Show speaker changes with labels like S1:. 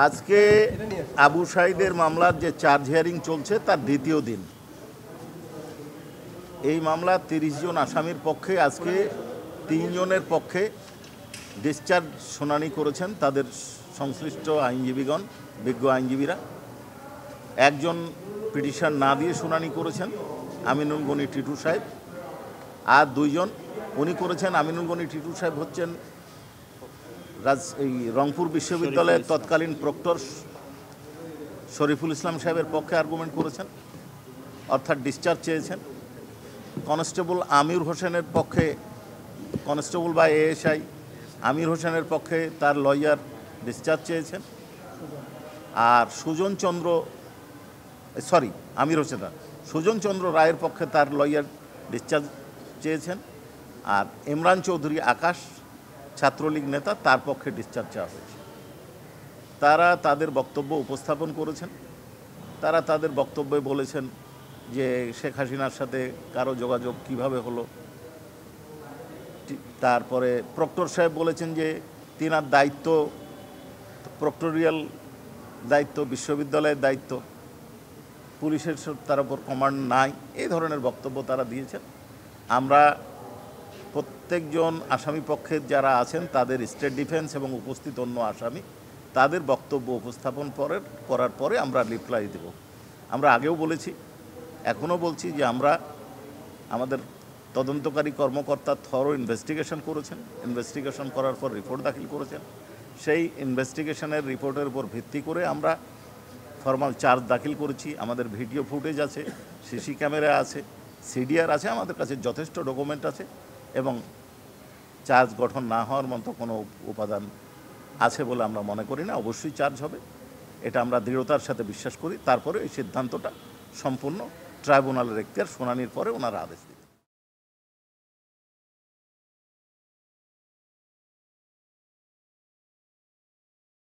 S1: আজকে আবু সাঈদের মামলার যে চার্জ হিয়ারিং চলছে তার দ্বিতীয় দিন। এই মামলা ৩০ জন আসামির পক্ষে আজকে ৩ জনের পক্ষে ডিসচার্জ শুনানি করেছেন তাদের সংশ্লিষ্ট আইনজীবীগণ, বিজ্ঞ আইনজীবীরা। একজন পিটিশন না দিয়ে শুনানি করেছেন আমিনুল গনি টিটু সাহেব, আর দুইজন উনি করেছেন। আমিনুল গনি টিটু সাহেব হচ্ছেন এই রংপুর বিশ্ববিদ্যালয়ের তৎকালীন প্রক্টর শরীফুল ইসলাম সাহেবের পক্ষে আর্গুমেন্ট করেছেন, অর্থাৎ ডিসচার্জ চেয়েছেন। কনস্টেবল আমির হোসেনের পক্ষে, কনস্টেবল বা এএসআই আমির হোসেনের পক্ষে তার লয়ার ডিসচার্জ চেয়েছেন। আর সুজন চন্দ্র রায়ের পক্ষে তার লয়ার ডিসচার্জ চেয়েছেন। আর ইমরান চৌধুরী আকাশ, ছাত্রলীগ নেতা, তার পক্ষে ডিসচার্জ চাওয়া হয়েছে। তারা তাদের বক্তব্য উপস্থাপন করেছেন। তারা তাদের বক্তব্যে বলেছেন যে শেখ হাসিনার সাথে কারো যোগাযোগ কিভাবে হলো। তারপরে প্রক্টর সাহেব বলেছেন যে তিনার দায়িত্ব, প্রক্টোরিয়াল দায়িত্ব, বিশ্ববিদ্যালয়ের দায়িত্ব, পুলিশের তার উপর কমান্ড নাই। এই ধরনের বক্তব্য তারা দিয়েছেন। আমরা প্রত্যেকজন আসামি পক্ষের যারা আছেন তাদের স্টেট ডিফেন্স এবং উপস্থিত অন্য আসামি তাদের বক্তব্য উপস্থাপন করার পরে আমরা রিপ্লাই দেব। আমরা আগেও বলেছি, এখনও বলছি যে আমরা আমাদের তদন্তকারী কর্মকর্তা থরো ইনভেস্টিগেশন করেছেন। ইনভেস্টিগেশন করার পর রিপোর্ট দাখিল করেছেন। সেই ইনভেস্টিগেশনের রিপোর্টের উপর ভিত্তি করে আমরা ফর্মাল চার্জ দাখিল করেছি। আমাদের ভিডিও ফুটেজ আছে, সিসি ক্যামেরা আছে, সিডিআর আছে, আমাদের কাছে যথেষ্ট ডকুমেন্ট আছে এবং চার্জ গঠন না হওয়ার মতো কোনো উপাদান আছে বলে আমরা মনে করি না। অবশ্যই চার্জ হবে, এটা আমরা দৃঢ়তার সাথে বিশ্বাস করি। তারপরে এই সিদ্ধান্তটা সম্পূর্ণ ট্রাইব্যুনালের এখতিয়ার, শুনানির পরে ওনারা আদেশ দিন।